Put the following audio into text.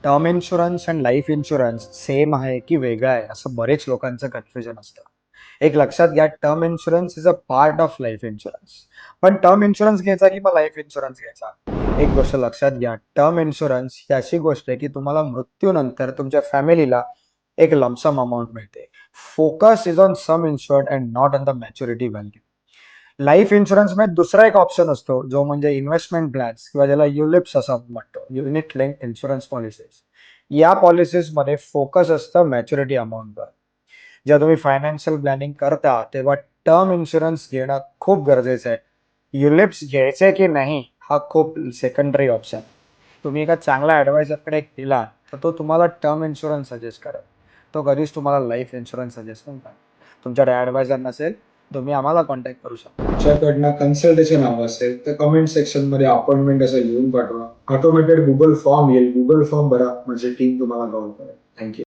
Term insurance आणि life insurance same आहे की वेगळं आहे असं बरेच लोकांचं कन्फ्युजन असतं. एक लक्षात घ्या, term insurance is a part of life insurance. पण टर्म इन्शुरन्स घ्यायचा की मग लाईफ इन्शुरन्स घ्यायचा? एक गोष्ट लक्षात घ्या, टर्म इन्शुरन्स ही अशी गोष्ट आहे की तुम्हाला मृत्यूनंतर तुमच्या फॅमिलीला एक लमसम अमाऊंट मिळते. Focus is on sum insured and not on the maturity value. Life insurance मध्ये दुसरा एक ऑप्शन असतो जो म्हणजे इन्व्हेस्टमेंट प्लॅन्स किंवा ज्याला युलिप्स असं आपण म्हणतो, युनिट लिंक इन्शुरन्स पॉलिसीज. या पॉलिसीज मध्ये फोकस असतं मॅच्युरिटी अमाऊंटवर. जेव्हा तुम्ही फायनान्शियल प्लॅनिंग करता तेव्हा टर्म इन्शुरन्स घेणं खूप गरजेचं आहे. युलिप्स घ्यायचे की नाही हा खूप सेकंडरी ऑप्शन. तुम्ही एका चांगल्या ॲडवायझरकडे गेला तर तो तुम्हाला टर्म इन्शुरन्स सजेस्ट करेल. तो कधीच तुम्हाला लाईफ इन्शुरन्स सजेस्ट नाही करेल. तुमच्याकडे ॲडवायझर नसेल, तुम्ही आम्हाला कॉन्टॅक्ट करू शकता. तुमच्याकडनं कन्सल्टेशन हवं असेल तर कमेंट सेक्शन मध्ये अपॉइंटमेंट असं लिहून पाठवा. ऑटोमेटेड गुगल फॉर्म येईल, गुगल फॉर्म भरा, म्हणजे टीम तुम्हाला कॉल करेल. थँक्यू.